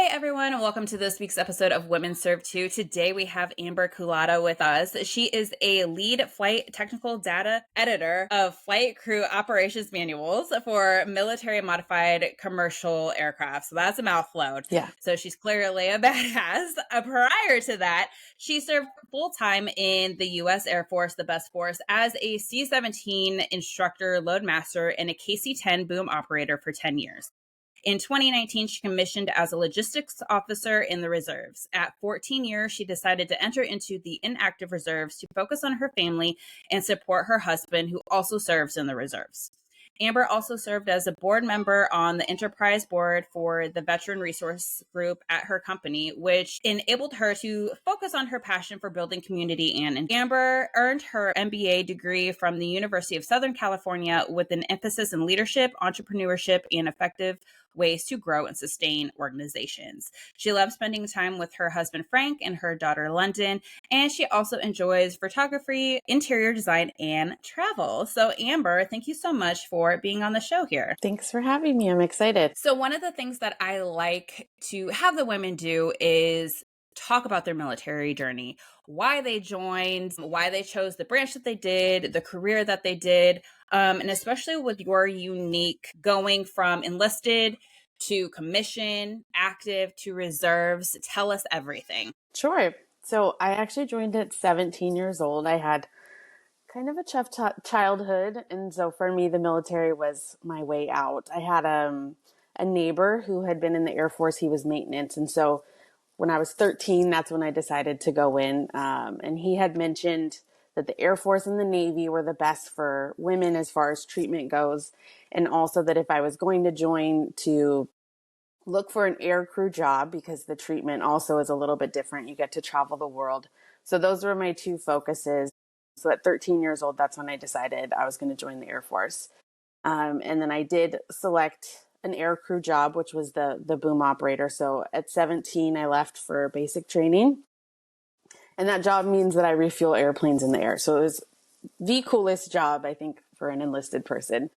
everyone, and welcome to this week's episode of Women Serve 2. Today we have Amber Culotta with us. She is a lead flight technical data editor of flight crew operations manuals for military modified commercial aircraft. So that's a mouthful. Yeah. So she's clearly a badass. Prior to that, she served full-time in the U.S. Air Force, the Best Force, as a C-17 instructor, loadmaster, and a KC-10 boom operator for 10 years. In 2019, she commissioned as a logistics officer in the reserves. At 14 years, she decided to enter into the inactive reserves to focus on her family and support her husband, who also serves in the reserves. Amber also served as a board member on the enterprise board for the Veteran Resource Group at her company, which enabled her to focus on her passion for building community. And Amber earned her MBA degree from the University of Southern California with an emphasis in leadership, entrepreneurship, and effective ways to grow and sustain organizations. She loves spending time with her husband, Frank, and her daughter, London. And she also enjoys photography, interior design, and travel. So Amber, thank you so much for being on the show here. Thanks for having me. I'm excited. So one of the things that I like to have the women do is talk about their military journey, why they joined, why they chose the branch that they did, the career that they did, and especially with your unique going from enlisted to commission, active to reserves. Tell us everything. Sure. So I actually joined at 17 years old. I had kind of a tough childhood. And so for me, the military was my way out. I had a neighbor who had been in the Air Force. He was maintenance. And so when I was 13, that's when I decided to go in. And he had mentioned that the Air Force and the Navy were the best for women as far as treatment goes. And also that if I was going to join, to look for an air crew job because the treatment also is a little bit different. You get to travel the world. So those were my two focuses. So at 13 years old, that's when I decided I was going to join the Air Force. And then I did select an air crew job, which was the boom operator. So at 17, I left for basic training. And that job means that I refuel airplanes in the air. So it was the coolest job, I think, for an enlisted person.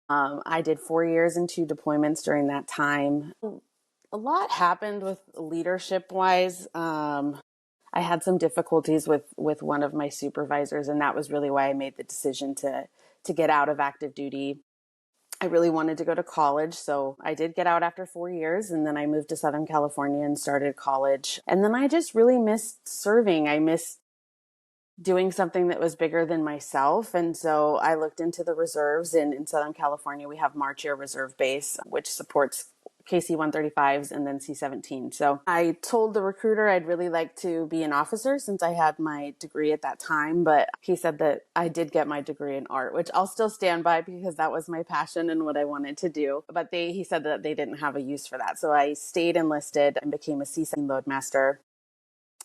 I did 4 years and 2 deployments during that time. A lot happened with leadership wise. I had some difficulties with one of my supervisors, and that was really why I made the decision to get out of active duty. I really wanted to go to college, so I did get out after 4 years, and then I moved to Southern California and started college. And then I just really missed serving. I missed doing something that was bigger than myself. And so I looked into the reserves. In Southern California, we have March Air Reserve Base, which supports KC-135s and then C-17. So I told the recruiter I'd really like to be an officer since I had my degree at that time. But he said that I did get my degree in art, which I'll still stand by because that was my passion and what I wanted to do. But he said that they didn't have a use for that. So I stayed enlisted and became a C-17 loadmaster.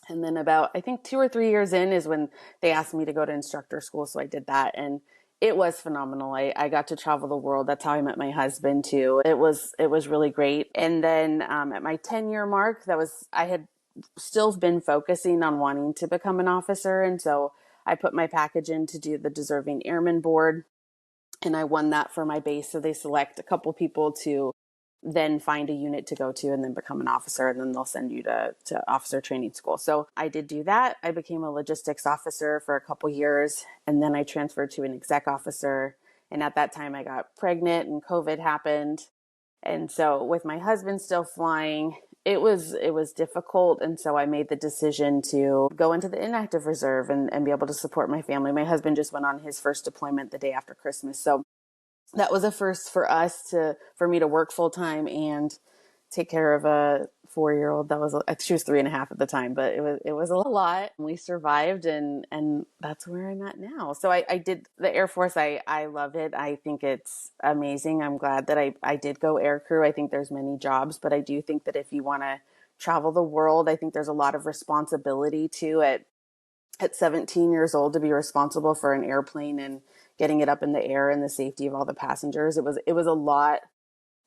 And then about, I think 2 or 3 years in is when they asked me to go to instructor school. So I did that. And it was phenomenal. I got to travel the world. That's how I met my husband too. It was really great. And then at my 10-year mark, I had still been focusing on wanting to become an officer. And so I put my package in to do the Deserving Airman Board. And I won that for my base. So they select a couple people to then find a unit to go to and then become an officer, and then they'll send you to officer training school. So I did do that. I became a logistics officer for a couple years, and then I transferred to an exec officer. And at that time I got pregnant and COVID happened. And so with my husband still flying, it was difficult. And so I made the decision to go into the inactive reserve and be able to support my family. My husband just went on his first deployment the day after Christmas. So that was a first for us for me to work full time and take care of a 4-year-old. She was 3.5 at the time, but it was a lot. We survived and that's where I'm at now. So I did the Air Force. I love it. I think it's amazing. I'm glad that I did go air crew. I think there's many jobs, but I do think that if you want to travel the world, I think there's a lot of responsibility too at 17 years old to be responsible for an airplane and getting it up in the air and the safety of all the passengers. It was a lot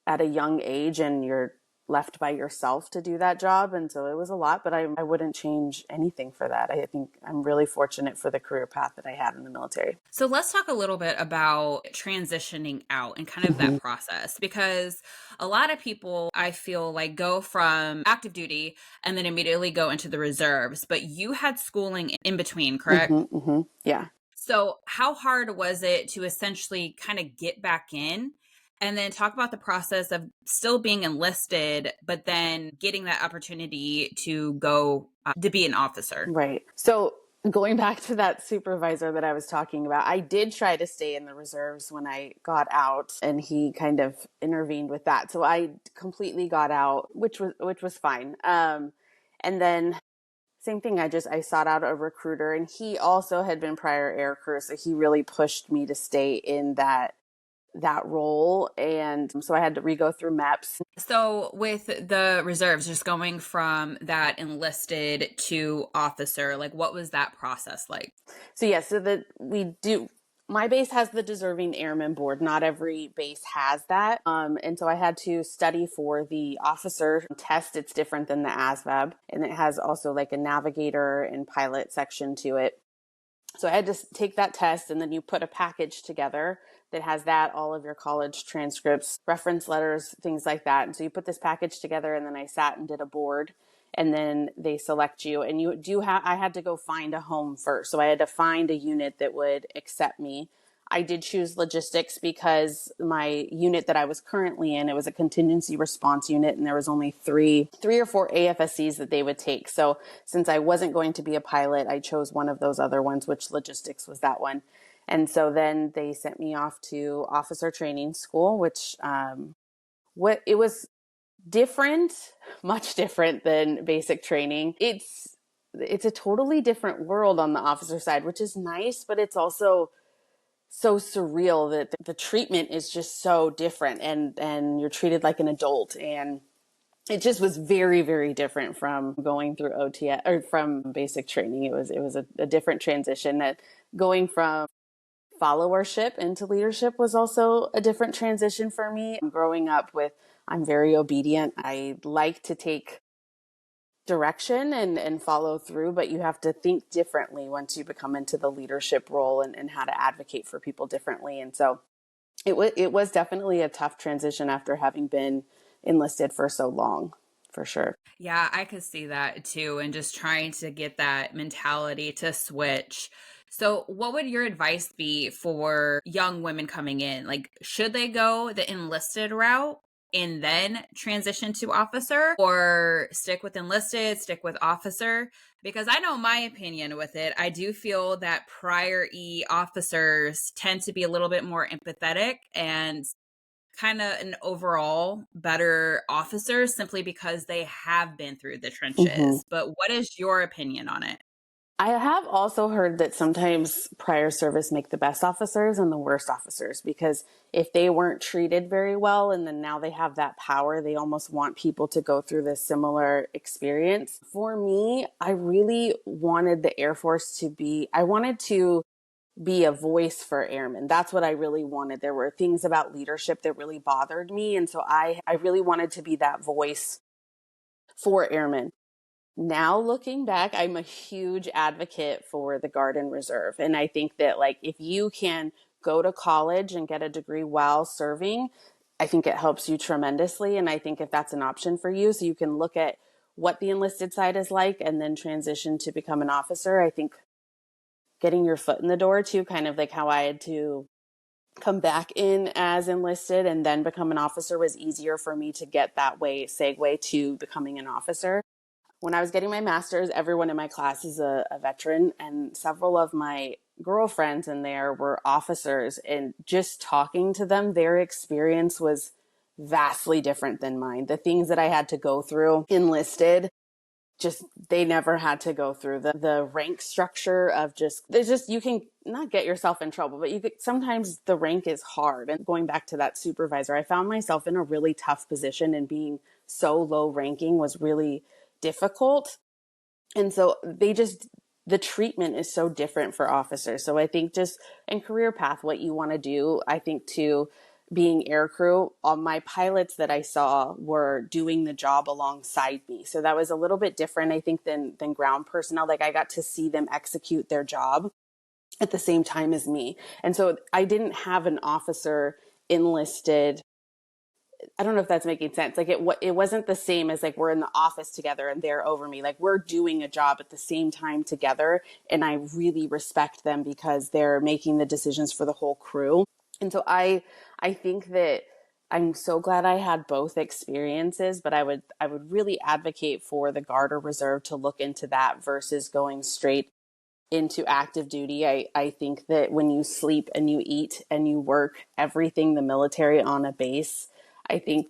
at a young age, and you're left by yourself to do that job. And so it was a lot, but I wouldn't change anything for that. I think I'm really fortunate for the career path that I had in the military. So let's talk a little bit about transitioning out and kind of that Mm-hmm. process, because a lot of people, I feel like, go from active duty and then immediately go into the reserves, but you had schooling in between, correct? Mm-hmm. Mm-hmm. Yeah. So how hard was it to essentially kind of get back in? And then talk about the process of still being enlisted, but then getting that opportunity to go to be an officer. Right. So going back to that supervisor that I was talking about, I did try to stay in the reserves when I got out, and he kind of intervened with that. So I completely got out, which was fine. And then same thing. I sought out a recruiter, and he also had been prior air crew, so he really pushed me to stay in that role. And so I had to re-go through MEPS. So with the reserves, just going from that enlisted to officer, like what was that process like? So yes, so that we do. My base has the Deserving Airman Board. Not every base has that. And so I had to study for the officer test. It's different than the ASVAB. And it has also like a navigator and pilot section to it. So I had to take that test, and then you put a package together that has that, all of your college transcripts, reference letters, things like that. And so you put this package together, and then I sat and did a board, and then they select you. And I had to go find a home first. So I had to find a unit that would accept me. I did choose logistics because my unit that I was currently in, it was a contingency response unit, and there was only three or four AFSCs that they would take. So since I wasn't going to be a pilot, I chose one of those other ones, which logistics was that one. And so then they sent me off to officer training school, which it was different, much different than basic training. It's a totally different world on the officer side, which is nice, but it's also so surreal that the treatment is just so different, and you're treated like an adult, and it just was very, very different from going through OTS or from basic training. It was a different transition. That going from followership into leadership was also a different transition for me. Growing up with, I'm very obedient. I like to take direction and follow through, but you have to think differently once you become into the leadership role, and how to advocate for people differently. And so it was definitely a tough transition after having been enlisted for so long, for sure. Yeah, I could see that too, and just trying to get that mentality to switch. So, what would your advice be for young women coming in? Like, should they go the enlisted route and then transition to officer, or stick with enlisted, stick with officer? Because I know my opinion with it. I do feel that prior E officers tend to be a little bit more empathetic and kind of an overall better officer simply because they have been through the Hmm. trenches. But what is your opinion on it? I have also heard that sometimes prior service make the best officers and the worst officers, because if they weren't treated very well and then now they have that power, they almost want people to go through this similar experience. For me, I really wanted the Air Force I wanted to be a voice for airmen. That's what I really wanted. There were things about leadership that really bothered me. And so I really wanted to be that voice for airmen. Now looking back, I'm a huge advocate for the Guard and Reserve. And I think that, like, if you can go to college and get a degree while serving, I think it helps you tremendously. And I think if that's an option for you, so you can look at what the enlisted side is like and then transition to become an officer, I think getting your foot in the door too, kind of like how I had to come back in as enlisted and then become an officer, was easier for me to get that way segue to becoming an officer. When I was getting my master's, everyone in my class is a veteran, and several of my girlfriends in there were officers, and just talking to them, their experience was vastly different than mine. The things that I had to go through enlisted, just they never had to go through the rank structure of you can not get yourself in trouble, but sometimes the rank is hard. And going back to that supervisor, I found myself in a really tough position, and being so low ranking was really difficult. And so the treatment is so different for officers. So I think just in career path, what you want to do, I think, to being aircrew, all my pilots that I saw were doing the job alongside me. So that was a little bit different, I think, than ground personnel. Like I got to see them execute their job at the same time as me. And so I didn't have an officer enlisted. I don't know if that's making sense. Like it wasn't the same as like we're in the office together and they're over me. Like we're doing a job at the same time together. And I really respect them because they're making the decisions for the whole crew. And so I think that I'm so glad I had both experiences, but I would really advocate for the Guard or Reserve to look into that versus going straight into active duty. I think that when you sleep and you eat and you work everything the military on a base, I think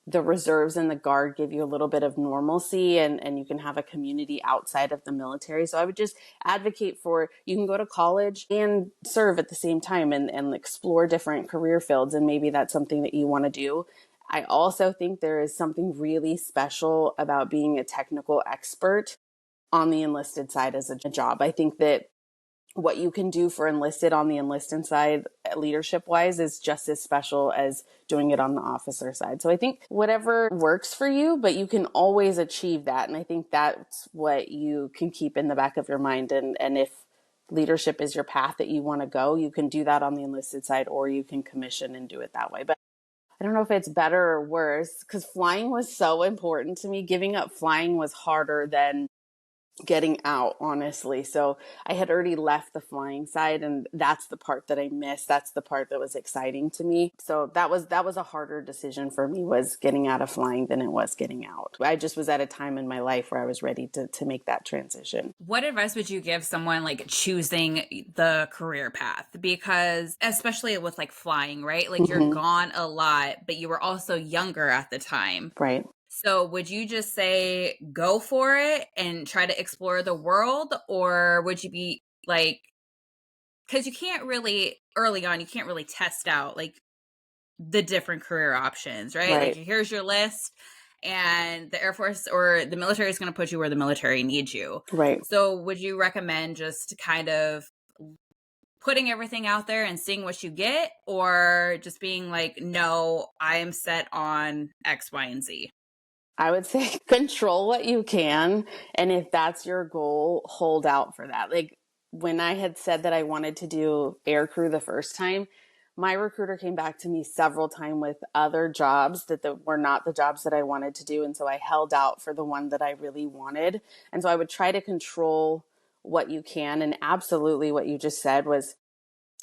the reserves and the Guard give you a little bit of normalcy, and you can have a community outside of the military. So I would just advocate for, you can go to college and serve at the same time and explore different career fields. And maybe that's something that you want to do. I also think there is something really special about being a technical expert on the enlisted side as a job. I think that what you can do for enlisted on the enlisted side, leadership wise, is just as special as doing it on the officer side. So I think whatever works for you, but you can always achieve that. And I think that's what you can keep in the back of your mind. And if leadership is your path that you want to go, you can do that on the enlisted side, or you can commission and do it that way. But I don't know if it's better or worse, because flying was so important to me. Giving up flying was harder than getting out, honestly. So I had already left the flying side, and that's the part that I missed. That's the part that was exciting to me. So that was a harder decision for me, was getting out of flying, than it was getting out. I just was at a time in my life where I was ready to make that transition. What advice would you give someone like choosing the career path? Because especially with like flying, right? Like you're gone a lot, but you were also younger at the time. Right. So would you just say go for it and try to explore the world? Or would you be like, because you can't really, early on, you can't really test out like the different career options, right? Like here's your list, and the Air Force or the military is going to put you where the military needs you. Right. So would you recommend just kind of putting everything out there and seeing what you get, or just being like, no, I am set on X, Y, and Z? I would say control what you can. And if that's your goal, hold out for that. Like when I had said that I wanted to do aircrew the first time, my recruiter came back to me several times with other jobs that were not the jobs that I wanted to do. And so I held out for the one that I really wanted. And so I would try to control what you can. And absolutely what you just said was,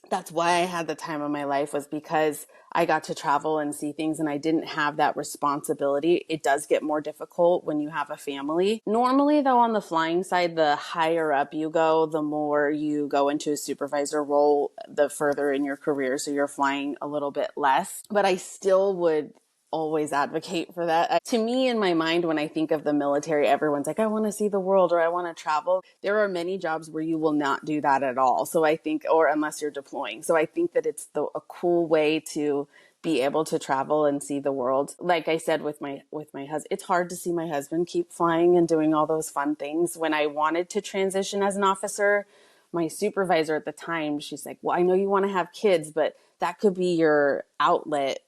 that's why I had the time of my life, was because I got to travel and see things, and I didn't have that responsibility. It does get more difficult when you have a family. Normally, though, on the flying side, the higher up you go, the more you go into a supervisor role, the further in your career. So you're flying a little bit less. But I still would always advocate for that. To me, in my mind, when I think of the military, everyone's like, I want to see the world, or I want to travel. There are many jobs where you will not do that at all. So I think, or unless you're deploying. So I think that it's a cool way to be able to travel and see the world. Like I said, with my husband, it's hard to see my husband keep flying and doing all those fun things. When I wanted to transition as an officer, my supervisor at the time, she's like, well, I know you want to have kids, but that could be your outlet.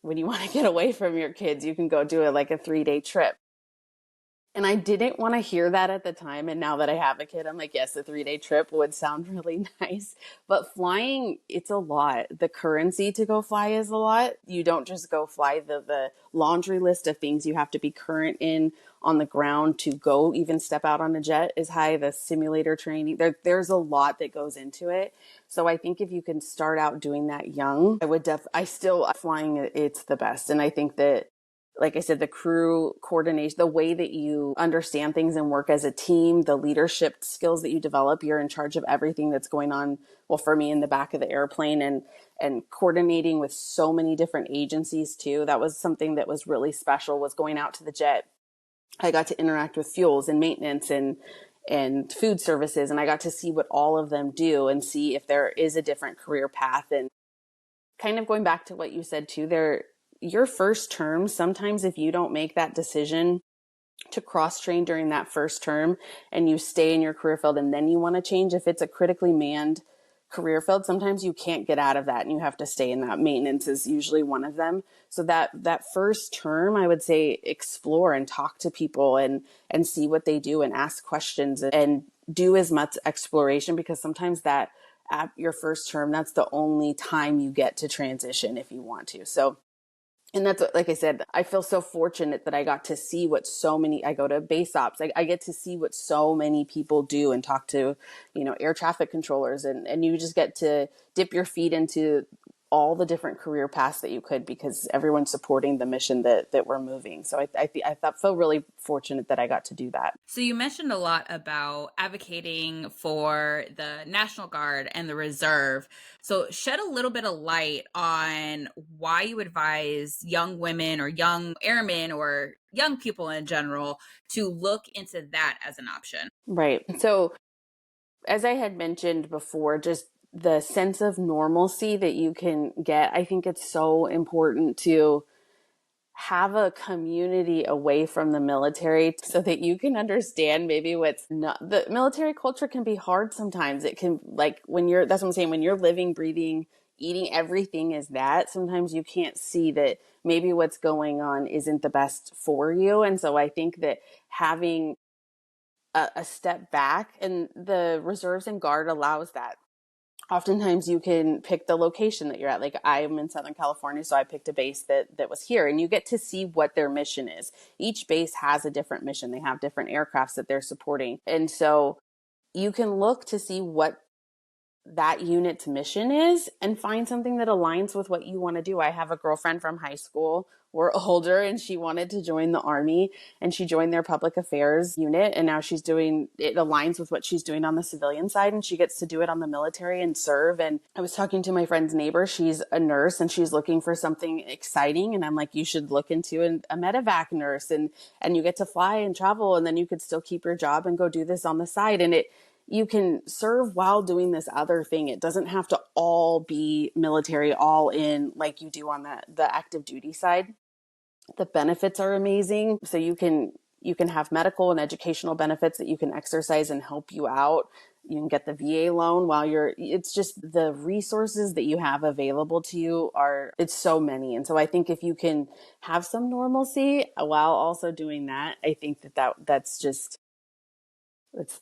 When you want to get away from your kids, you can go do it like a 3-day trip. And I didn't want to hear that at the time. And now that I have a kid, I'm like, yes, a 3-day trip would sound really nice. But flying, it's a lot. The currency to go fly is a lot. You don't just go fly. The laundry list of things you have to be current in on the ground to go even step out on a jet is high. The simulator training, there's a lot that goes into it. So I think if you can start out doing that young, flying, it's the best. And I think that, like I said, the crew coordination, the way that you understand things and work as a team, the leadership skills that you develop, you're in charge of everything that's going on. Well, for me, in the back of the airplane, and coordinating with so many different agencies too. That was something that was really special, was going out to the jet. I got to interact with fuels and maintenance and food services. And I got to see what all of them do and see if there is a different career path. And kind of going back to what you said too, your first term, sometimes if you don't make that decision to cross train during that first term and you stay in your career field and then you want to change, if it's a critically manned career field, sometimes you can't get out of that and you have to stay in that. Maintenance is usually one of them. So that first term, I would say explore and talk to people and see what they do and ask questions and do as much exploration, because sometimes that at your first term, that's the only time you get to transition if you want to. So, and that's what, like I said, I feel so fortunate that I got to see what so many, I go to base ops, I get to see what so many people do and talk to, air traffic controllers, and you just get to dip your feet into all the different career paths that you could, because everyone's supporting the mission that we're moving. So I feel really fortunate that I got to do that. So you mentioned a lot about advocating for the National Guard and the Reserve. So shed a little bit of light on why you advise young women or young airmen or young people in general to look into that as an option. Right. So as I had mentioned before, just the sense of normalcy that you can get, I think it's so important to have a community away from the military so that you can understand maybe what's not. The military culture can be hard sometimes. It can, like, that's what I'm saying, when you're living, breathing, eating everything is that, sometimes you can't see that maybe what's going on isn't the best for you. And so I think that having a step back, and the reserves and guard allows that. Oftentimes you can pick the location that you're at. Like, I'm in Southern California, so I picked a base that was here, and you get to see what their mission is. Each base has a different mission. They have different aircrafts that they're supporting. And so you can look to see what that unit's mission is and find something that aligns with what you want to do. I have a girlfriend from high school. We're older, and she wanted to join the Army, and she joined their public affairs unit. And now it aligns with what she's doing on the civilian side, and she gets to do it on the military and serve. And I was talking to my friend's neighbor. She's a nurse and she's looking for something exciting. And I'm like, you should look into a medevac nurse, and you get to fly and travel, and then you could still keep your job and go do this on the side. And you can serve while doing this other thing. It doesn't have to all be military, all in, like you do on the active duty side. The benefits are amazing. So you can have medical and educational benefits that you can exercise and help you out. You can get the VA loan it's just the resources that you have available to you it's so many. And so I think if you can have some normalcy while also doing that, I think that's just, it's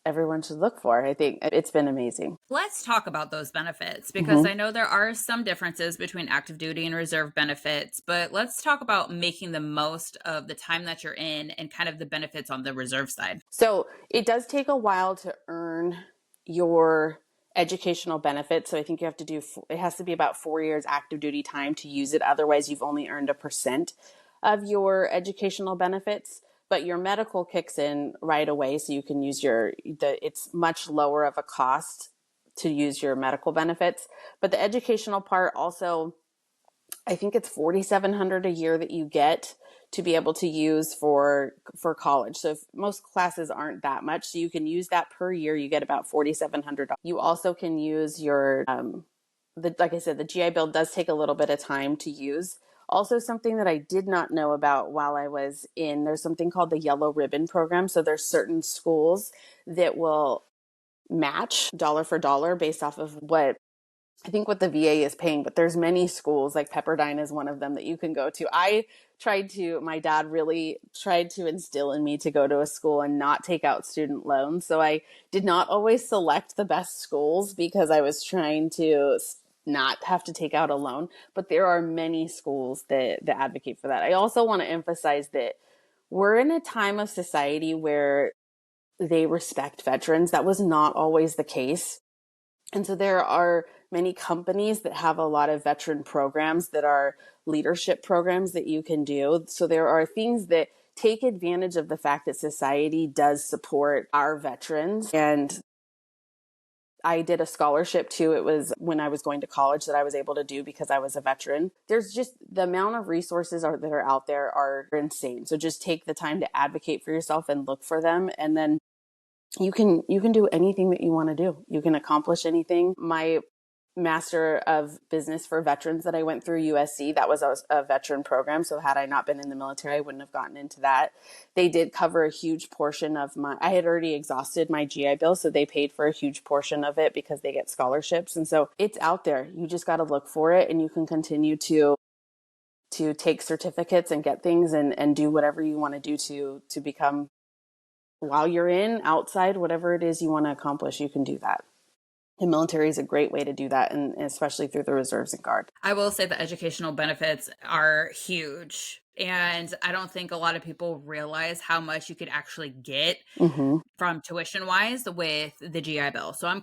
everyone should look for. I think it's been amazing. Let's talk about those benefits, because I know there are some differences between active duty and reserve benefits, but let's talk about making the most of the time that you're in and kind of the benefits on the reserve side. So it does take a while to earn your educational benefits. So I think it has to be about 4 years active duty time to use it. Otherwise, you've only earned 1% of your educational benefits. But your medical kicks in right away, so you can use it's much lower of a cost to use your medical benefits. But the educational part also, I think it's $4,700 a year that you get to be able to use for college. So if most classes aren't that much, so you can use that per year. You get about $4,700. You also can use your, like I said, the GI Bill does take a little bit of time to use. Also, something that I did not know about while I was there's something called the Yellow Ribbon Program. So there's certain schools that will match dollar for dollar based off of what the VA is paying, but there's many schools, like Pepperdine is one of them, that you can go to. My dad really tried to instill in me to go to a school and not take out student loans. So I did not always select the best schools because I was trying to not have to take out a loan, but there are many schools that advocate for that. I also want to emphasize that we're in a time of society where they respect veterans. That was not always the case. And so there are many companies that have a lot of veteran programs that are leadership programs that you can do. So there are things that take advantage of the fact that society does support our veterans. And I did a scholarship too. It was when I was going to college that I was able to do because I was a veteran. There's just the amount of resources that are out there are insane. So just take the time to advocate for yourself and look for them. And then you can do anything that you want to do. You can accomplish anything. My Master of Business for Veterans that I went through USC. That was a veteran program. So had I not been in the military, I wouldn't have gotten into that. They did cover a huge portion of I had already exhausted my GI Bill. So they paid for a huge portion of it because they get scholarships. And so it's out there. You just got to look for it, and you can continue to take certificates and get things and do whatever you want to do to become, while you're in, outside, whatever it is you want to accomplish, you can do that. The military is a great way to do that, and especially through the reserves and guard. I will say the educational benefits are huge. And I don't think a lot of people realize how much you could actually get from tuition wise with the GI Bill. So I'm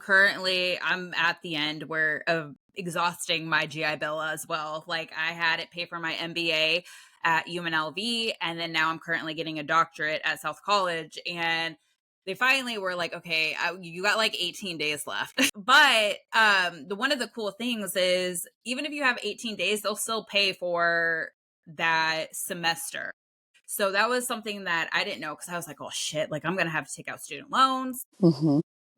at the end of exhausting my GI Bill as well. Like, I had it pay for my MBA at UNLV, and then now I'm currently getting a doctorate at South College. And they finally were like, okay, you got like 18 days left. But one of the cool things is, even if you have 18 days, they'll still pay for that semester. So that was something that I didn't know, because I was like, oh shit, like I'm going to have to take out student loans.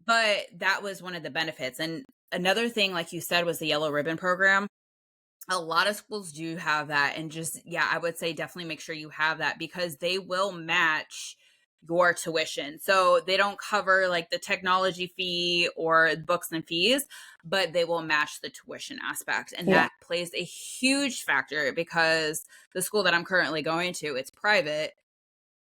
But that was one of the benefits. And another thing, like you said, was the Yellow Ribbon program. A lot of schools do have that. And just, yeah, I would say definitely make sure you have that, because they will match your tuition. So they don't cover like the technology fee or books and fees, but they will match the tuition aspect. And that plays a huge factor, because the school that I'm currently going to, it's private.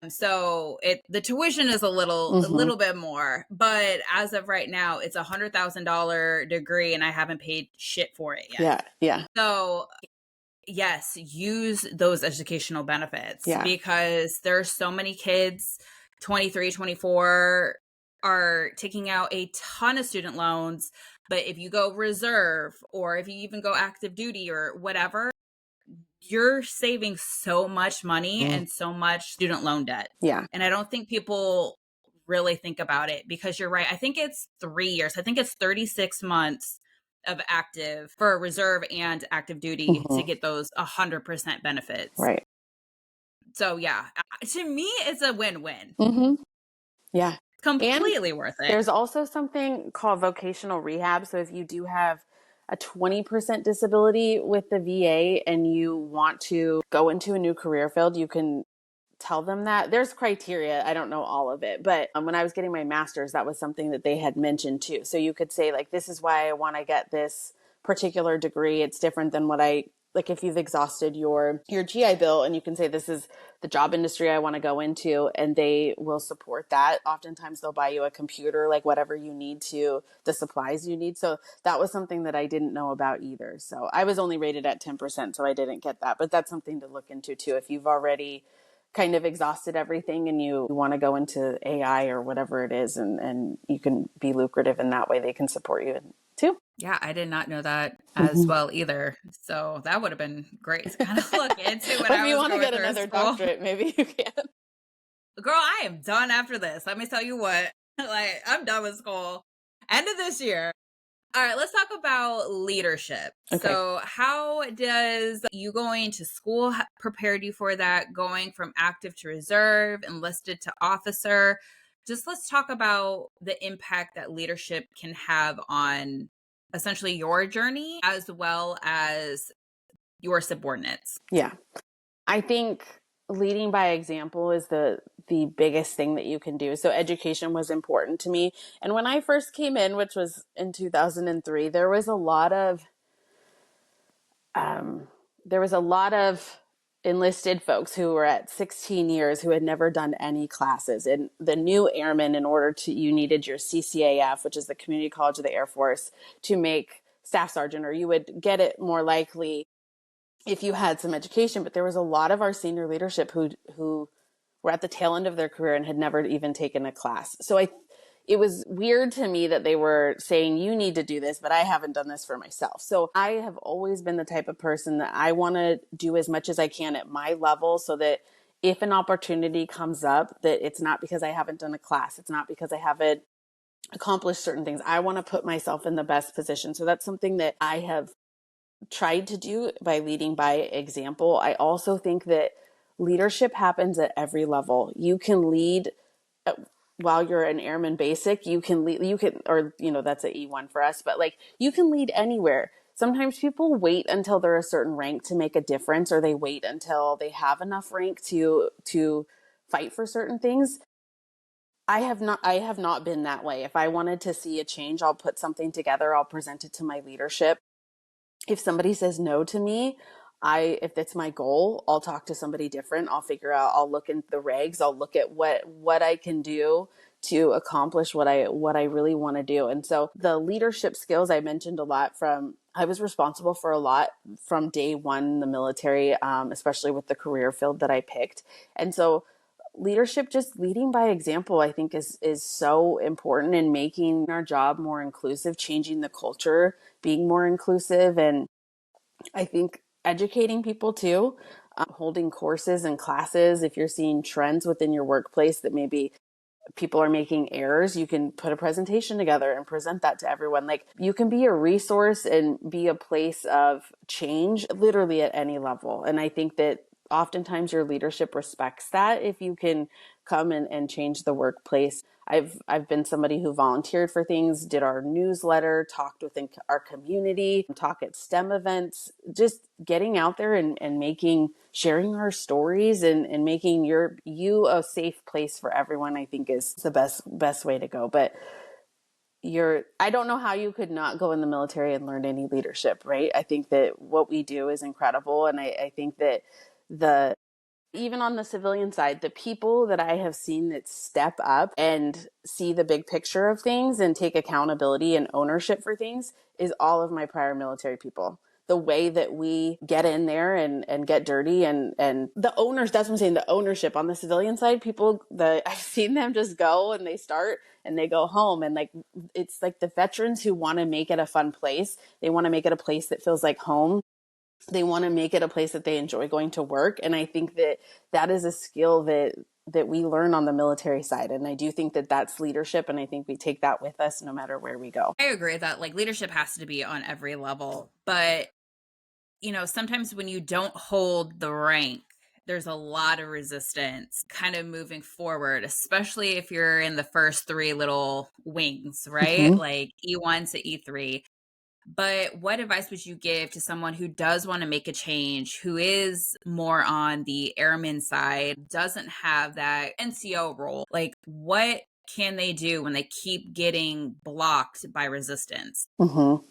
So the tuition is a little bit more, but as of right now, it's $100,000 degree, and I haven't paid shit for it yet. Yeah. So yes, use those educational benefits, because there's so many kids, 23, 24, are taking out a ton of student loans. But if you go reserve, or if you even go active duty or whatever, you're saving so much money and so much student loan debt. Yeah. And I don't think people really think about it, because you're right. I think it's 3 years. I think it's 36 months of active for reserve and active duty to get those 100% benefits. Right. So yeah, to me, it's a win-win. Yeah. It's completely worth it. There's also something called vocational rehab. So if you do have a 20% disability with the VA and you want to go into a new career field, you can tell them that. There's criteria. I don't know all of it, but when I was getting my master's, that was something that they had mentioned too. So you could say, like, this is why I want to get this particular degree. It's different than like if you've exhausted your GI Bill, and you can say, this is the job industry I want to go into, and they will support that. Oftentimes they'll buy you a computer, like whatever you need the supplies you need. So that was something that I didn't know about either. So I was only rated at 10%, so I didn't get that, but that's something to look into too. If you've already kind of exhausted everything and you want to go into AI or whatever it is, and you can be lucrative in that way, they can support you too. Yeah, I did not know that as well either. So that would have been great to kind of look into when I was going through school. If you want to get another doctorate, maybe you can. Girl, I am done after this. Let me tell you what. Like, I'm done with school. End of this year. All right, let's talk about leadership. Okay. So how does you going to school prepared you for that, going from active to reserve, enlisted to officer? Just let's talk about the impact that leadership can have on essentially your journey as well as your subordinates. Yeah. I think leading by example is the biggest thing that you can do. So education was important to me. And when I first came in, which was in 2003, there was a lot of enlisted folks who were at 16 years who had never done any classes. And the new airmen, you needed your CCAF, which is the Community College of the Air Force, to make staff sergeant, or you would get it more likely if you had some education. But there was a lot of our senior leadership who were at the tail end of their career and had never even taken a class. So it was weird to me that they were saying, you need to do this, but I haven't done this for myself. So I have always been the type of person that I want to do as much as I can at my level, so that if an opportunity comes up, that it's not because I haven't done a class. It's not because I haven't accomplished certain things. I want to put myself in the best position. So that's something that I have tried to do by leading by example. I also think that leadership happens at every level. You can lead while you're an airman basic, you can lead, you can, or, that's a E1 for us, but like you can lead anywhere. Sometimes people wait until they're a certain rank to make a difference, or they wait until they have enough rank to fight for certain things. I have not been that way. If I wanted to see a change, I'll put something together, I'll present it to my leadership. If somebody says no to me, if that's my goal, I'll talk to somebody different. I'll figure out, I'll look into the regs, I'll look at what I can do to accomplish what I really want to do. And so the leadership skills I mentioned a lot I was responsible for a lot from day one in the military, especially with the career field that I picked. And so leadership, just leading by example, I think is so important in making our job more inclusive, changing the culture, being more inclusive. And I think educating people too, holding courses and classes. If you're seeing trends within your workplace that maybe people are making errors, you can put a presentation together and present that to everyone. Like, you can be a resource and be a place of change literally at any level. And I think that oftentimes your leadership respects that if you can come and change the workplace. I've been somebody who volunteered for things, did our newsletter, talked within our community, talk at STEM events, just getting out there and sharing our stories and making you a safe place for everyone, I think is the best way to go. But I don't know how you could not go in the military and learn any leadership, right? I think that what we do is incredible. And I think that even on the civilian side, the people that I have seen that step up and see the big picture of things and take accountability and ownership for things is all of my prior military people. The way that we get in there and get dirty and the owners, that's what I'm saying, the ownership on the civilian side, I've seen them just go and they start and they go home. And like, it's like the veterans who want to make it a fun place. They want to make it a place that feels like home. They want to make it a place that they enjoy going to work. And I think that is a skill that we learn on the military side. And I do think that that's leadership. And I think we take that with us no matter where we go. I agree that like leadership has to be on every level, but sometimes when you don't hold the rank, there's a lot of resistance kind of moving forward, especially if you're in the first three little wings, right? Mm-hmm. Like E1 to E3. But what advice would you give to someone who does want to make a change, who is more on the airman side, doesn't have that NCO role? Like, what can they do when they keep getting blocked by resistance? Mm-hmm.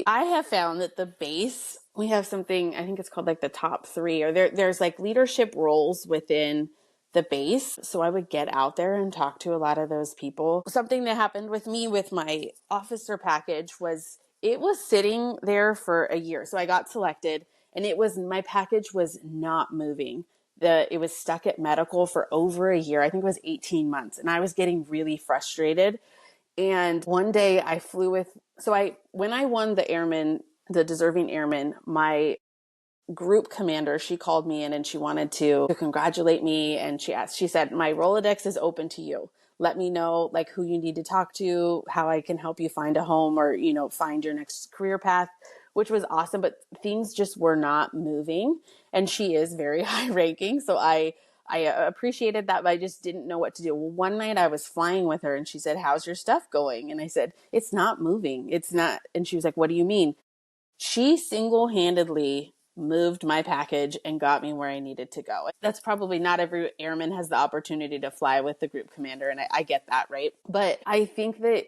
I have found that the base, we have something, I think it's called like the top three, or there's like leadership roles within the base. So I would get out there and talk to a lot of those people. Something that happened with me with my officer package was it was sitting there for a year. So I got selected and my package was not moving. It was stuck at medical for over a year. I think it was 18 months. And I was getting really frustrated. And one day I flew when I won the deserving airman, my group commander, she called me in and she wanted to congratulate me. And she said, my Rolodex is open to you. Let me know like who you need to talk to, how I can help you find a home or, find your next career path, which was awesome. But things just were not moving. And she is very high ranking. So I appreciated that, but I just didn't know what to do. Well, one night I was flying with her and she said, how's your stuff going? And I said, it's not moving. It's not. And she was like, what do you mean? She single-handedly moved my package and got me where I needed to go. That's probably not every airman has the opportunity to fly with the group commander. And I get that, right? But I think that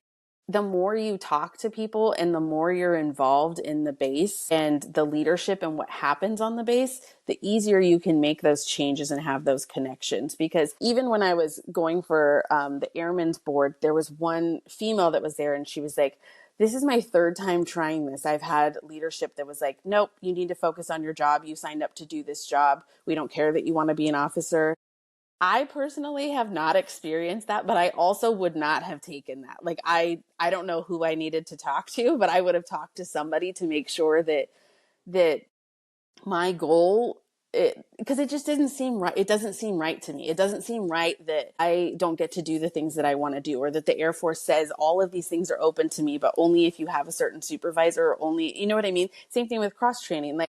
the more you talk to people and the more you're involved in the base and the leadership and what happens on the base, the easier you can make those changes and have those connections. Because even when I was going for the Airmen's Board, there was one female that was there and she was like, this is my third time trying this. I've had leadership that was like, nope, you need to focus on your job. You signed up to do this job. We don't care that you want to be an officer. I personally have not experienced that, but I also would not have taken that. Like, I don't know who I needed to talk to, but I would have talked to somebody to make sure that my goal, because it just didn't seem right. It doesn't seem right to me. It doesn't seem right that I don't get to do the things that I want to do, or that the Air Force says all of these things are open to me, but only if you have a certain supervisor, or only, you know what I mean? Same thing with cross training. Like,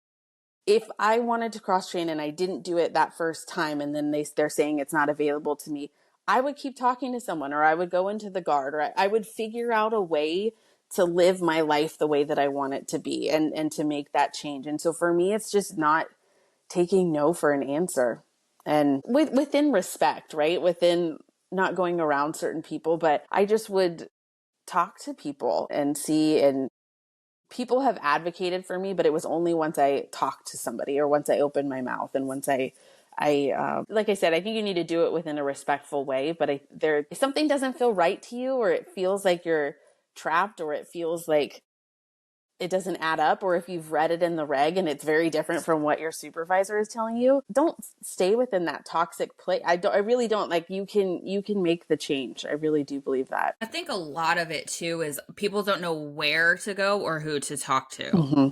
if I wanted to cross train and I didn't do it that first time, and then they're saying it's not available to me, I would keep talking to someone, or I would go into the guard, or I would figure out a way to live my life the way that I want it to be, and to make that change. And so for me, it's just not taking no for an answer, and within respect, right? Within not going around certain people, but I just would talk to people and see, and people have advocated for me, but it was only once I talked to somebody, or once I opened my mouth, and once like I said, I think you need to do it within a respectful way. But if something doesn't feel right to you, or it feels like you're trapped, or it feels like it doesn't add up, or if you've read it in the reg and it's very different from what your supervisor is telling you, don't stay within that toxic place. I really don't. Like, you can make the change. I really do believe that. I think a lot of it too is people don't know where to go or who to talk to. Mm-hmm.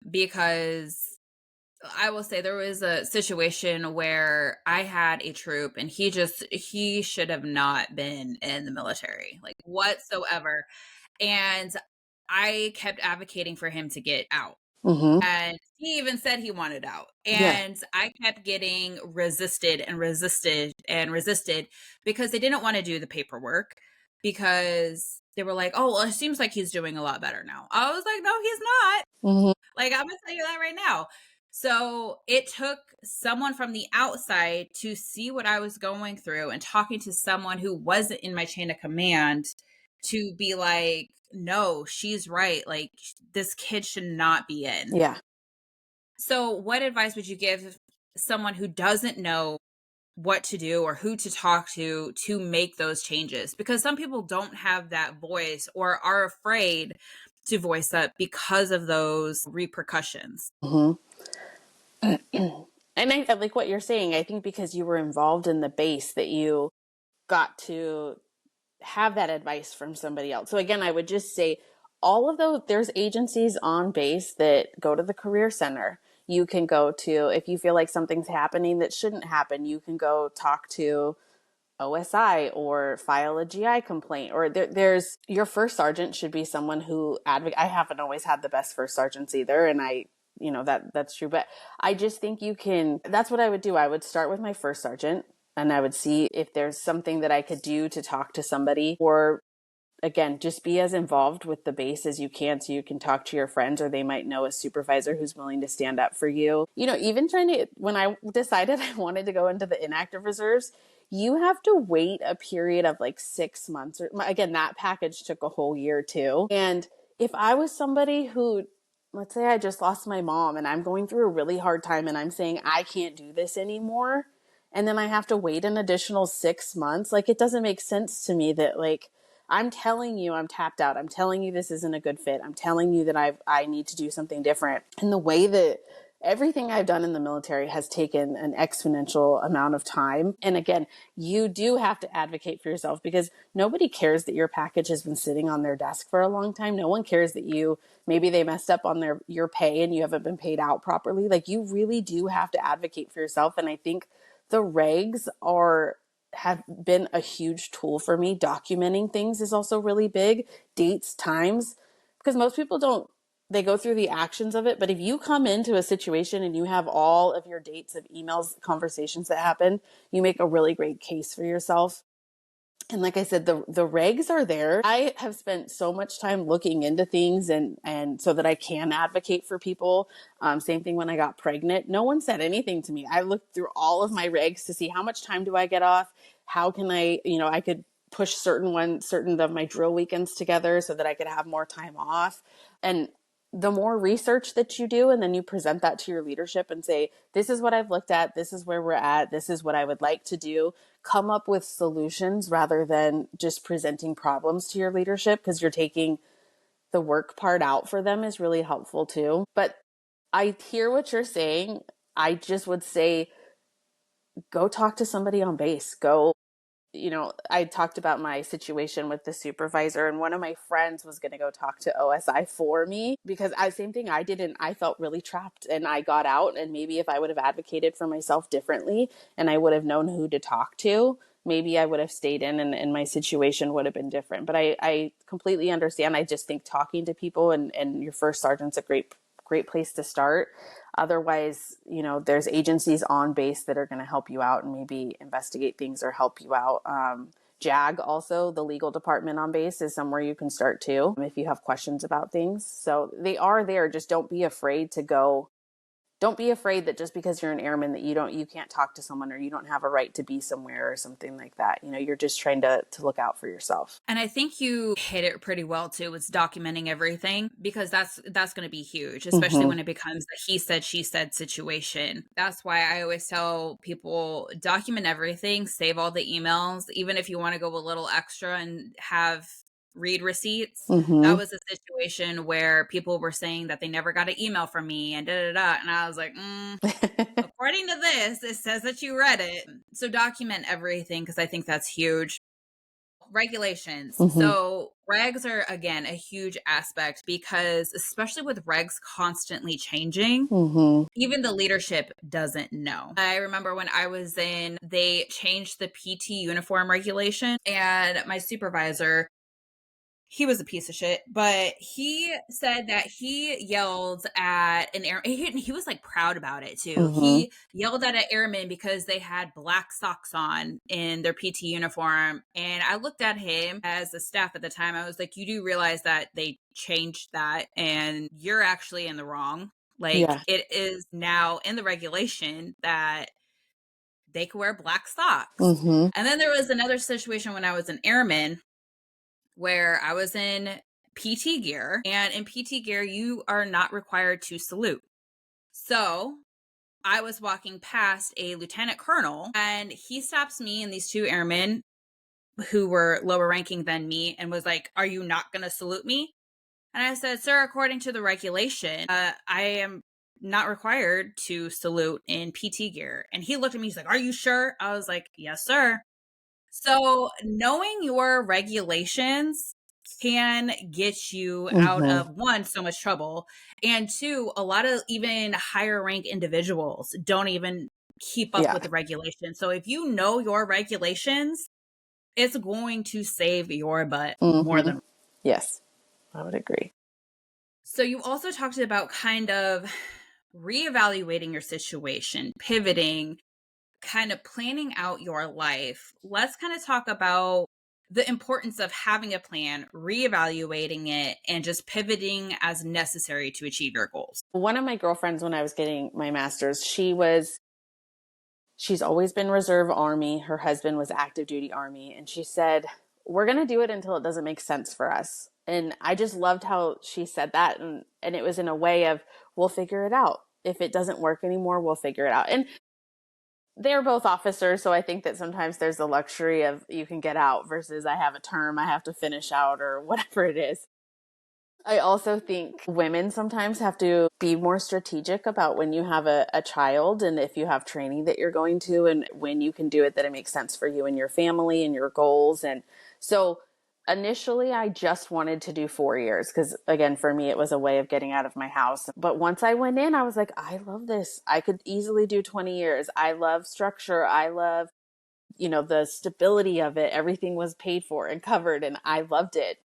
Because I will say there was a situation where I had a troop and he should have not been in the military, like, whatsoever. And I kept advocating for him to get out. Mm-hmm. And he even said he wanted out. Yeah. And I kept getting resisted and resisted and resisted because they didn't want to do the paperwork, because they were like, oh, well, it seems like he's doing a lot better now. I was like, no, he's not. Mm-hmm. Like, I'm going to tell you that right now. So it took someone from the outside to see what I was going through, and talking to someone who wasn't in my chain of command to be like, no, she's right. Like, this kid should not be in. Yeah. So what advice would you give someone who doesn't know what to do or who to talk to make those changes? Because some people don't have that voice, or are afraid to voice up because of those repercussions. Mm-hmm. And I like what you're saying. I think because you were involved in the base, that you got to have that advice from somebody else. So again, I would just say, all of those, there's agencies on base that go to the career center. You can go to, if you feel like something's happening that shouldn't happen, you can go talk to OSI or file a GI complaint. Or there's your first sergeant should be someone who I haven't always had the best first sergeants either, and that's true. But I just think that's what I would do. I would start with my first sergeant, and I would see if there's something that I could do to talk to somebody, or again, just be as involved with the base as you can, so you can talk to your friends, or they might know a supervisor who's willing to stand up for you. Even when I decided I wanted to go into the inactive reserves, you have to wait a period of like 6 months. Or again, that package took a whole year too. And if I was somebody who, let's say I just lost my mom and I'm going through a really hard time, and I'm saying I can't do this anymore, and then I have to wait an additional 6 months, like, it doesn't make sense to me that, like, I'm telling you I'm tapped out. I'm telling you this isn't a good fit. I'm telling you that I need to do something different. And the way that everything I've done in the military has taken an exponential amount of time. And again, you do have to advocate for yourself, because nobody cares that your package has been sitting on their desk for a long time. No one cares that maybe they messed up on your pay and you haven't been paid out properly. Like, you really do have to advocate for yourself. And I think the regs have been a huge tool for me. Documenting things is also really big. Dates, times, because most people they go through the actions of it. But if you come into a situation and you have all of your dates of emails, conversations that happened, you make a really great case for yourself. And like I said, the regs are there. I have spent so much time looking into things, and so that I can advocate for people. Same thing when I got pregnant. No one said anything to me. I looked through all of my regs to see how much time do I get off? How can I could push certain of my drill weekends together so that I could have more time off. And the more research that you do, and then you present that to your leadership and say, this is what I've looked at, this is where we're at, this is what I would like to do, come up with solutions rather than just presenting problems to your leadership, because you're taking the work part out for them, is really helpful too. But I hear what you're saying. I just would say, go talk to somebody on base. I talked about my situation with the supervisor, and one of my friends was going to go talk to OSI for me, because same thing I did, and I felt really trapped, and I got out. And maybe if I would have advocated for myself differently, and I would have known who to talk to, maybe I would have stayed in, and my situation would have been different. But I completely understand. I just think talking to people, and your first sergeant's a great great place to start. Otherwise, there's agencies on base that are going to help you out and maybe investigate things or help you out. JAG also, the legal department on base, is somewhere you can start too if you have questions about things. So they are there. Just don't be afraid to go. Don't be afraid that just because you're an airman that you can't talk to someone or you don't have a right to be somewhere or something like that. You're just trying to look out for yourself. And I think you hit it pretty well too. It's documenting everything, because that's going to be huge, especially when it becomes a he said, she said situation. That's why I always tell people, document everything, save all the emails, even if you want to go a little extra and have read receipts. That was a situation where people were saying that they never got an email from me and da da da. And I was like, according to this, it says that you read it. So document everything, because I think that's huge. Regulations. So regs are, again, a huge aspect, because especially with regs constantly changing, even the leadership doesn't know. I remember when I was in, they changed the PT uniform regulation, and my supervisor, he was a piece of shit, but he said that he yelled at an air. He was like proud about it too. He yelled at an airman because they had black socks on in their PT uniform. And I looked at him as a staff at the time. I was like, you do realize that they changed that and you're actually in the wrong. Like, it is now in the regulation that they could wear black socks. And then there was another situation when I was an airman, where I was in PT gear, and in PT gear, you are not required to salute. So I was walking past a lieutenant colonel, and he stops me and these two airmen who were lower ranking than me and was like, "Are you not going to salute me?" And I said, "Sir, according to the regulation, I am not required to salute in PT gear." And he looked at me, he's like, "Are you sure?" I was like, "Yes, sir." So knowing your regulations can get you out of, one, so much trouble, and two, a lot of even higher rank individuals don't even keep up with the regulations. So if you know your regulations, it's going to save your butt more than. Yes, I would agree. So you also talked about kind of reevaluating your situation, pivoting, kind of planning out your life. Let's kind of talk about the importance of having a plan, reevaluating it, and just pivoting as necessary to achieve your goals. One of my girlfriends, when I was getting my master's, she's always been Reserve Army. Her husband was active duty Army. And she said, we're going to do it until it doesn't make sense for us. And I just loved how she said that. And it was in a way of, we'll figure it out. If it doesn't work anymore, we'll figure it out. And they're both officers, so I think that sometimes there's the luxury of you can get out versus I have a term I have to finish out or whatever it is. I also think women sometimes have to be more strategic about when you have a child and if you have training that you're going to and when you can do it, that it makes sense for you and your family and your goals. And so initially I just wanted to do 4 years because, again, for me, it was a way of getting out of my house. But once I went in, I was like, I love this. I could easily do 20 years. I love structure. I love, the stability of it. Everything was paid for and covered and I loved it.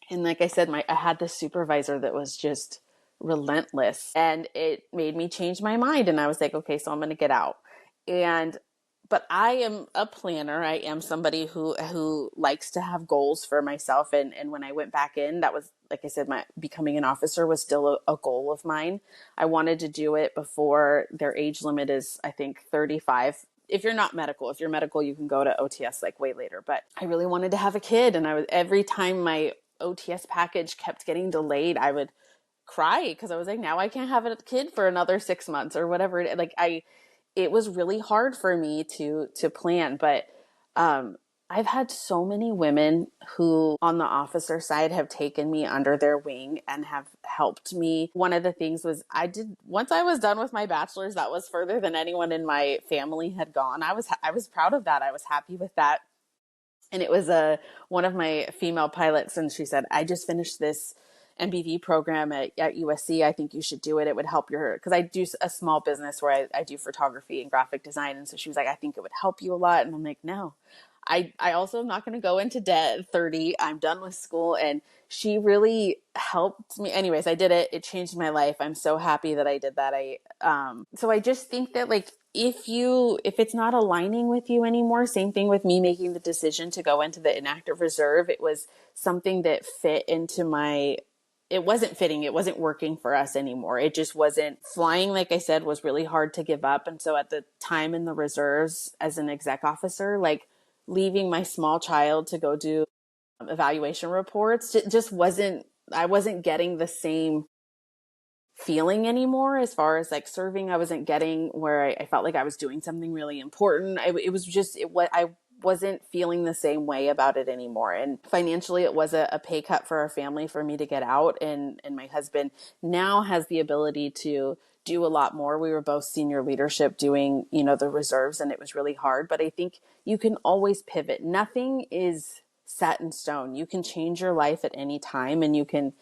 And like I said, I had this supervisor that was just relentless and it made me change my mind. And I was like, okay, so I'm going to get out. But I am a planner. I am somebody who likes to have goals for myself. And when I went back in, that was, like I said, my becoming an officer was still a goal of mine. I wanted to do it before their age limit is, I think, 35. If you're not medical, if you're medical, you can go to OTS like way later. But I really wanted to have a kid. And every time my OTS package kept getting delayed, I would cry because I was like, now I can't have a kid for another 6 months or whatever. It was really hard for me to plan, but I've had so many women who on the officer side have taken me under their wing and have helped me. One of the things was once I was done with my bachelor's, that was further than anyone in my family had gone. I was proud of that. I was happy with that. And it was one of my female pilots, and she said, I just finished this MBV program at USC. I think you should do it. It would help because I do a small business where I do photography and graphic design. And so she was like, I think it would help you a lot. And I'm like, no, I also am not going to go into debt at 30. I'm done with school. And she really helped me. Anyways, I did it. It changed my life. I'm so happy that I did that. So I just think that like, if it's not aligning with you anymore, same thing with me making the decision to go into the inactive reserve. It was something that fit into it wasn't fitting. It wasn't working for us anymore. It just wasn't flying. Like I said, was really hard to give up. And so at the time in the reserves as an exec officer, like leaving my small child to go do evaluation reports just wasn't, I wasn't getting the same feeling anymore as far as like serving. I wasn't getting where I felt like I was doing something really important. It was just what I wasn't feeling the same way about it anymore. And financially, it was a pay cut for our family for me to get out. And my husband now has the ability to do a lot more. We were both senior leadership doing, the reserves, and it was really hard. But I think you can always pivot. Nothing is set in stone. You can change your life at any time, and you can,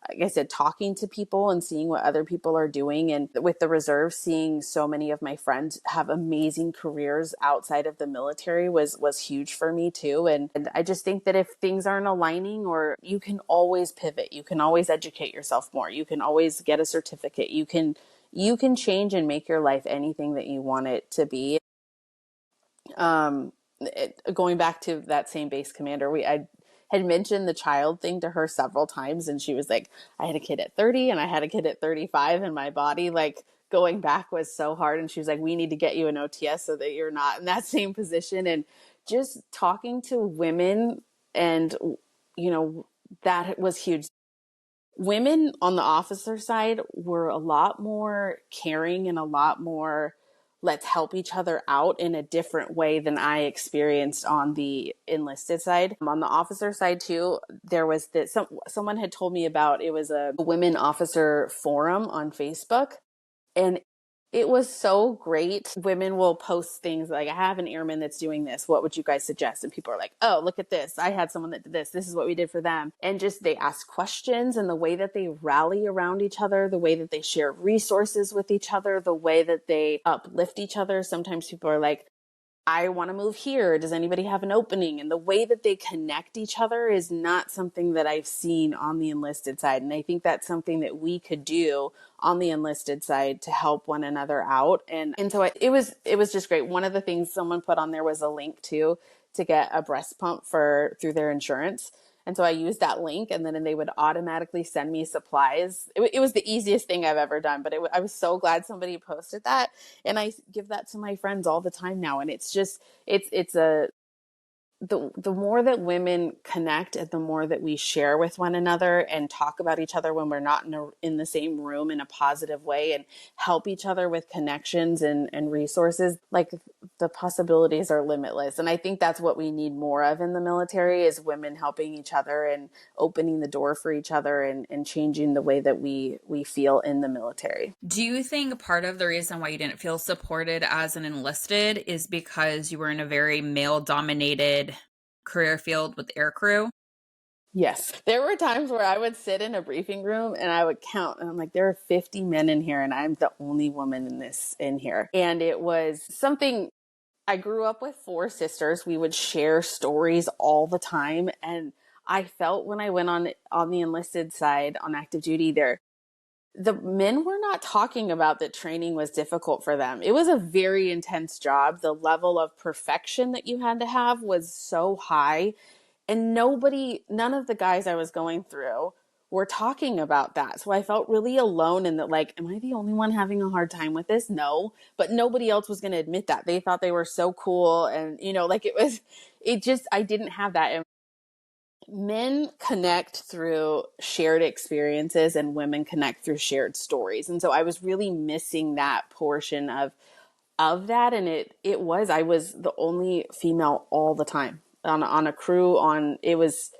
like I said, talking to people and seeing what other people are doing. And with the reserve, seeing so many of my friends have amazing careers outside of the military was huge for me too. And I just think that if things aren't aligning, or you can always pivot, you can always educate yourself more. You can always get a certificate. You can change and make your life anything that you want it to be. Going back to that same base commander, I had mentioned the child thing to her several times, and she was like, I had a kid at 30 and I had a kid at 35, and my body, like, going back was so hard. And she was like, we need to get you an OTS so that you're not in that same position. And just talking to women, and that was huge. Women on the officer side were a lot more caring and a lot more, let's help each other out, in a different way than I experienced on the enlisted side. On the officer side too, there was this, someone had told me about, it was a women officer forum on Facebook. And it was so great. Women will post things like, I have an airman that's doing this. What would you guys suggest? And people are like, oh, look at this. I had someone that did this. This is what we did for them. And just, they ask questions, and the way that they rally around each other, the way that they share resources with each other, the way that they uplift each other. Sometimes people are like, I want to move here. Does anybody have an opening? And the way that they connect each other is not something that I've seen on the enlisted side. And I think that's something that we could do on the enlisted side to help one another out. And so it was just great. One of the things someone put on there was a link to get a breast pump through their insurance. And so I used that link, and then they would automatically send me supplies. It was the easiest thing I've ever done, but I was so glad somebody posted that. And I give that to my friends all the time now. And it's just, the more that women connect, and the more that we share with one another and talk about each other when we're not in the same room, in a positive way, and help each other with connections and resources, like, the possibilities are limitless. And I think that's what we need more of in the military, is women helping each other and opening the door for each other, and changing the way that we feel in the military. Do you think part of the reason why you didn't feel supported as an enlisted is because you were in a very male-dominated career field with aircrew? Yes. There were times where I would sit in a briefing room and I would count, and I'm like, there are 50 men in here and I'm the only woman in here. And it was something. I grew up with 4 sisters. We would share stories all the time. And I felt when I went on the enlisted side on active duty there, the men were not talking about that training was difficult for them. It was a very intense job. The level of perfection that you had to have was so high. And none of the guys I was going through were talking about that. So I felt really alone in that, like, am I the only one having a hard time with this? No, but nobody else was going to admit that. They thought they were so cool. And, like, I didn't have that. And men connect through shared experiences, and women connect through shared stories. And so I was really missing that portion of that. And I was the only female all the time on a crew. It was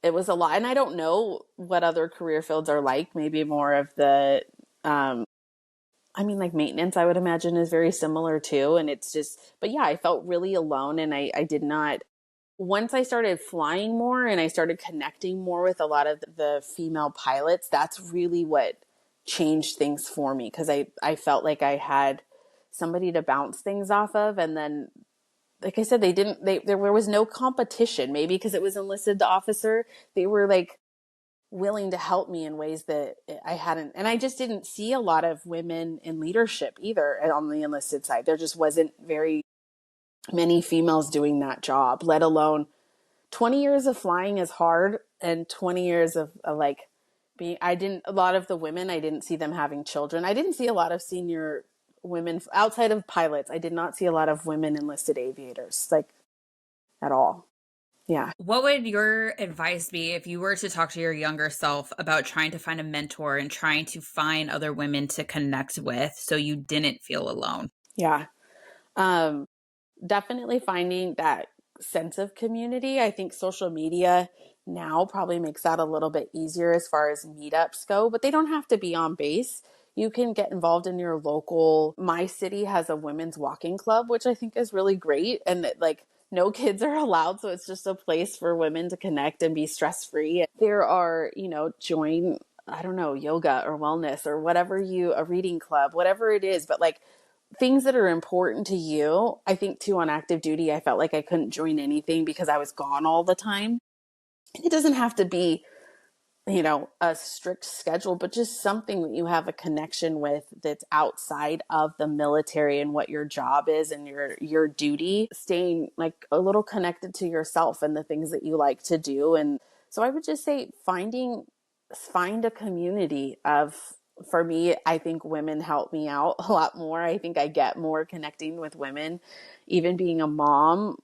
a lot. And I don't know what other career fields are like. Maybe more of the, like maintenance, I would imagine, is very similar too. And it's just, but yeah, I felt really alone. And I did not, once I started flying more and I started connecting more with a lot of the female pilots, that's really what changed things for me. Cause I felt like I had somebody to bounce things off of. And then like I said, there was no competition, maybe because it was enlisted officer. They were like willing to help me in ways that I hadn't. And I just didn't see a lot of women in leadership either on the enlisted side. There just wasn't very many females doing that job, let alone 20 years of flying is hard, and 20 years of like being, a lot of the women, I didn't see them having children. I didn't see a lot of senior women outside of pilots. I did not see a lot of women enlisted aviators, like at all. Yeah. What would your advice be if you were to talk to your younger self about trying to find a mentor and trying to find other women to connect with so you didn't feel alone? Yeah. Um, Definitely finding that sense of community. I think social media now probably makes that a little bit easier as far as meetups go, but they don't have to be on base. You can get involved in your local. My city has a women's walking club, which I think is really great. And that, like, no kids are allowed. So it's just a place for women to connect and be stress free. There are, join, I don't know, yoga or wellness or whatever a reading club, whatever it is. But like, things that are important to you. I think too, on active duty, I felt like I couldn't join anything because I was gone all the time. And it doesn't have to be, a strict schedule, but just something that you have a connection with that's outside of the military and what your job is and your duty, staying like a little connected to yourself and the things that you like to do. And so I would just say find a community of, for me, I think women help me out a lot more. I think I get more connecting with women. Even being a mom,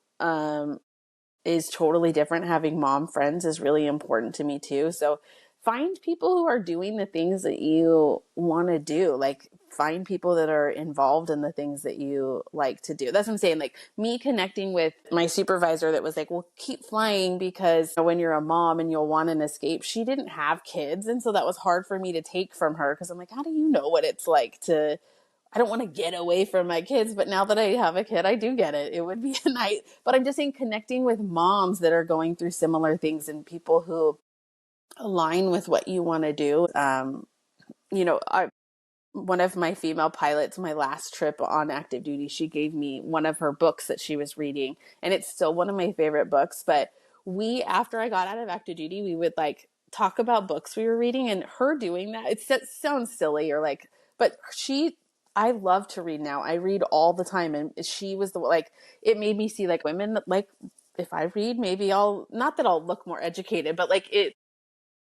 is totally different. Having mom friends is really important to me too. So find people who are doing the things that you want to do. Like, find people that are involved in the things that you like to do. That's what I'm saying. Like, me connecting with my supervisor that was like, well, keep flying because when you're a mom and you'll want an escape, she didn't have kids. And so that was hard for me to take from her because I'm like, how do you know what it's like to, I don't want to get away from my kids, but now that I have a kid, I do get it. It would be a night, but I'm just saying, connecting with moms that are going through similar things and people who align with what you want to do. One of my female pilots, my last trip on active duty, she gave me one of her books that she was reading, and it's still one of my favorite books. But after I got out of active duty, we would like talk about books we were reading, and her doing that, it sounds silly or like, but I love to read now. I read all the time, and she was like, it made me see like women, like, if I read, maybe not that I'll look more educated, but like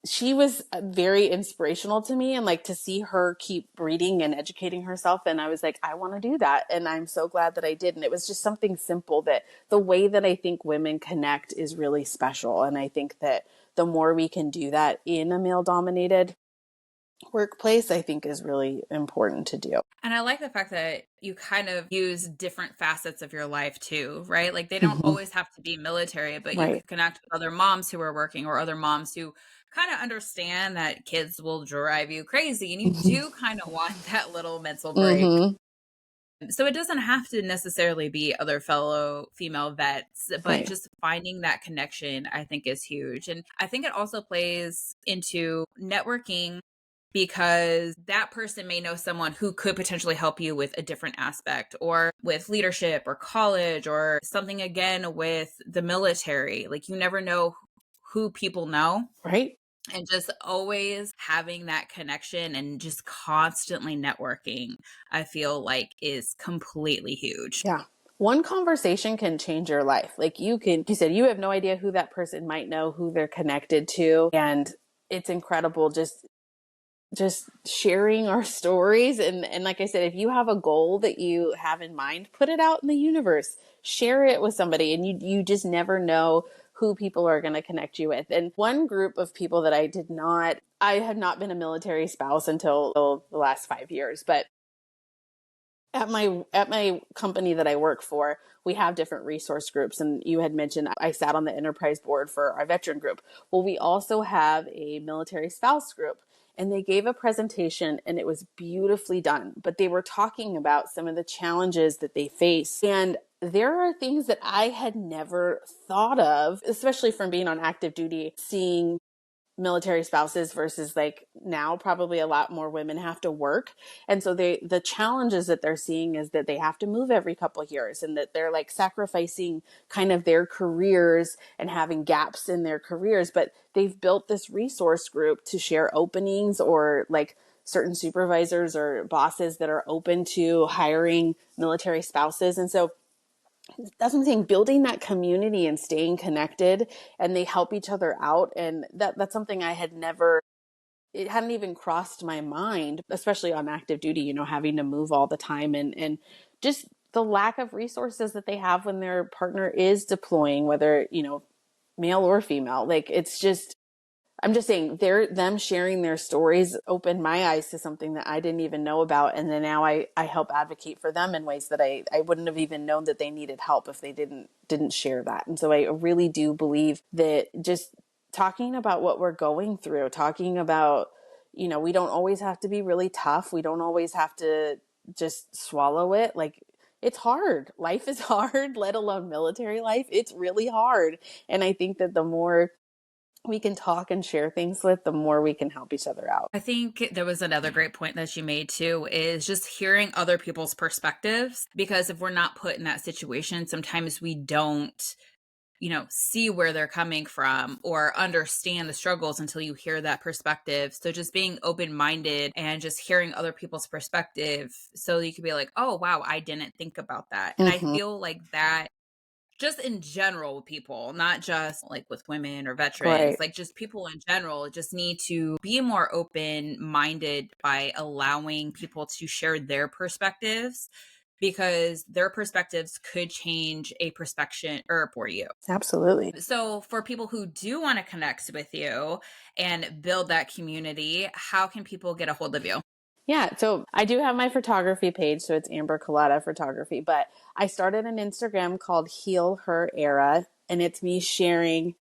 she was very inspirational to me, and like to see her keep reading and educating herself. And I was like, I want to do that. And I'm so glad that I did. And it was just something simple, that the way that I think women connect is really special. And I think that the more we can do that in a male dominated workplace, I think is really important to do. And I like the fact that you kind of use different facets of your life too, right? Like, they don't Mm-hmm. always have to be military, but you Right. can connect with other moms who are working or other moms who kind of understand that kids will drive you crazy and you do kind of want that little mental break. Mm-hmm. So it doesn't have to necessarily be other fellow female vets, but Right. just finding that connection, I think, is huge. And I think it also plays into networking, because that person may know someone who could potentially help you with a different aspect, or with leadership or college or something, again, with the military. Like, you never know who people know. Right. And just always having that connection and just constantly networking, I feel like, is completely huge. Yeah. One conversation can change your life. Like, you said, you have no idea who that person might know, who they're connected to. And it's incredible just sharing our stories. And like I said, if you have a goal that you have in mind, put it out in the universe, share it with somebody, and you just never know who people are going to connect you with. And one group of people that I have not been a military spouse until the last 5 years, but at my company that I work for, we have different resource groups. And you had mentioned I sat on the enterprise board for our veteran group. Well, we also have a military spouse group, and they gave a presentation, and it was beautifully done. But they were talking about some of the challenges that they face. And there are things that I had never thought of, especially from being on active duty, seeing military spouses versus like now probably a lot more women have to work. And so the challenges that they're seeing is that they have to move every couple of years, and that they're like sacrificing kind of their careers and having gaps in their careers. But they've built this resource group to share openings, or like certain supervisors or bosses that are open to hiring military spouses. And so that's what I'm saying, building that community and staying connected, and they help each other out. And that's something I had never, it hadn't even crossed my mind, especially on active duty, you know, having to move all the time, and just the lack of resources that they have when their partner is deploying, whether, you know, male or female. Like, it's just, I'm just saying, them sharing their stories opened my eyes to something that I didn't even know about. And then now I help advocate for them in ways that I wouldn't have even known that they needed help if they didn't share that. And so I really do believe that just talking about what we're going through, talking about, you know, we don't always have to be really tough. We don't always have to just swallow it. Like, it's hard. Life is hard, let alone military life. It's really hard. And I think that the more we can talk and share things with, the more we can help each other out. I think there was another great point that you made too, is just hearing other people's perspectives. Because if we're not put in that situation, sometimes we don't, see where they're coming from or understand the struggles until you hear that perspective. So just being open-minded and just hearing other people's perspective, so you could be like, oh, wow, I didn't think about that. And I Mm-hmm. feel like that just in general with people, not just like with women or veterans, Right. like just people in general just need to be more open minded by allowing people to share their perspectives, because their perspectives could change a perspective or for you. Absolutely. So for people who do want to connect with you and build that community, how can people get a hold of you? Yeah. So I do have my photography page. So it's Amber Culotta Photography. But I started an Instagram called Heal Her Era. And it's me sharing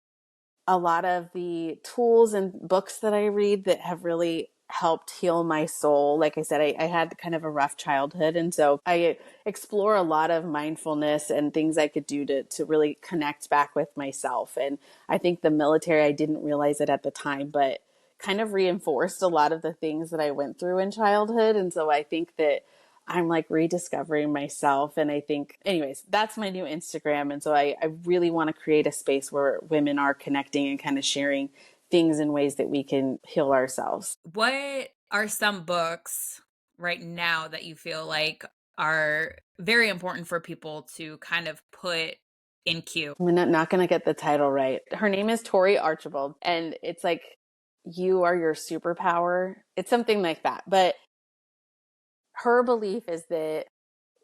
a lot of the tools and books that I read that have really helped heal my soul. Like I said, I had kind of a rough childhood. And so I explore a lot of mindfulness and things I could do to really connect back with myself. And I think the military, I didn't realize it at the time, but kind of reinforced a lot of the things that I went through in childhood. And so I think that I'm like rediscovering myself. And I think, anyways, that's my new Instagram. And so I really want to create a space where women are connecting and kind of sharing things in ways that we can heal ourselves. What are some books right now that you feel like are very important for people to kind of put in queue? I'm not going to get the title right. Her name is Tori Archibald, and it's like, you are your superpower. It's something like that. But her belief is that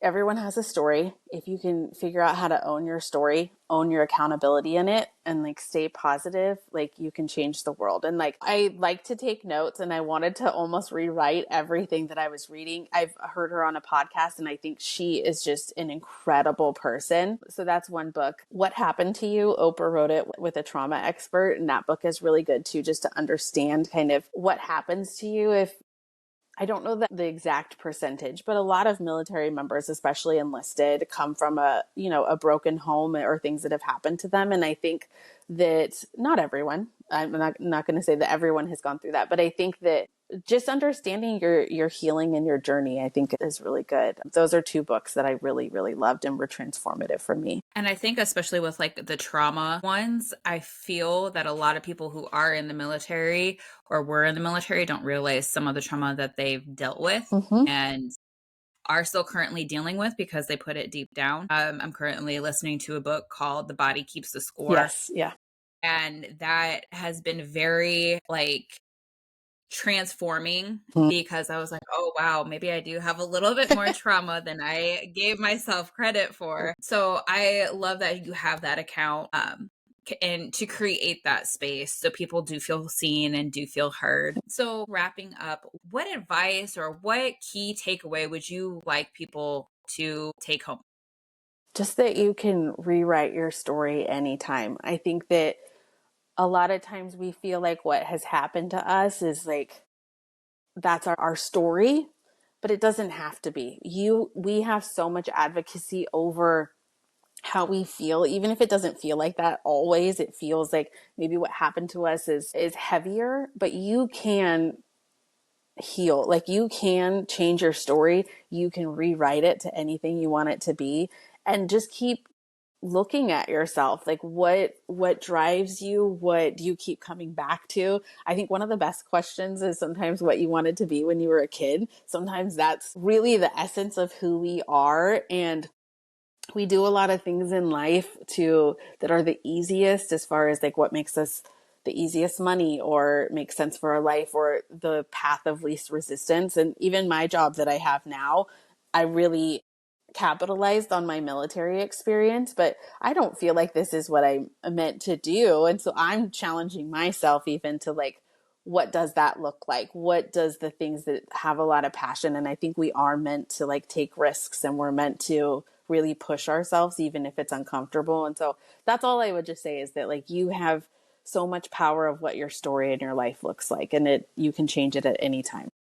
everyone has a story. If you can figure out how to own your story, own your accountability in it, and like stay positive, like you can change the world. And like, I like to take notes, and I wanted to almost rewrite everything that I was reading. I've heard her on a podcast, and I think she is just an incredible person. So that's one book. What Happened to You? Oprah wrote it with a trauma expert. And that book is really good too, just to understand kind of what happens to you if, I don't know the exact percentage, but a lot of military members, especially enlisted, come from a broken home or things that have happened to them. And I think that not everyone, I'm not going to say that everyone has gone through that, but I think that just understanding your healing and your journey, I think is really good. Those are two books that I really, really loved and were transformative for me. And I think especially with like the trauma ones, I feel that a lot of people who are in the military or were in the military don't realize some of the trauma that they've dealt with Mm-hmm. and are still currently dealing with because they put it deep down. I'm currently listening to a book called The Body Keeps the Score. Yes. Yeah. And that has been very like transforming, because I was like, oh, wow, maybe I do have a little bit more trauma than I gave myself credit for. So I love that you have that account, and to create that space so people do feel seen and do feel heard. So wrapping up, what advice or what key takeaway would you like people to take home? Just that you can rewrite your story anytime. I think that a lot of times we feel like what has happened to us is like, that's our story, but it doesn't have to be. We have so much advocacy over how we feel, even if it doesn't feel like that always. It feels like maybe what happened to us is heavier, but you can heal. Like, you can change your story. You can rewrite it to anything you want it to be, and just keep looking at yourself. Like, what drives you? What do you keep coming back to? I think one of the best questions is sometimes what you wanted to be when you were a kid. Sometimes that's really the essence of who we are. And we do a lot of things in life to that are the easiest, as far as like what makes us the easiest money or makes sense for our life, or the path of least resistance. And even my job that I have now, I really capitalized on my military experience, but I don't feel like this is what I meant to do. And so I'm challenging myself even to like, what does that look like? What does the things that have a lot of passion? And I think we are meant to like take risks, and we're meant to really push ourselves, even if it's uncomfortable. And so that's all I would just say, is that like, you have so much power of what your story in your life looks like, and you can change it at any time.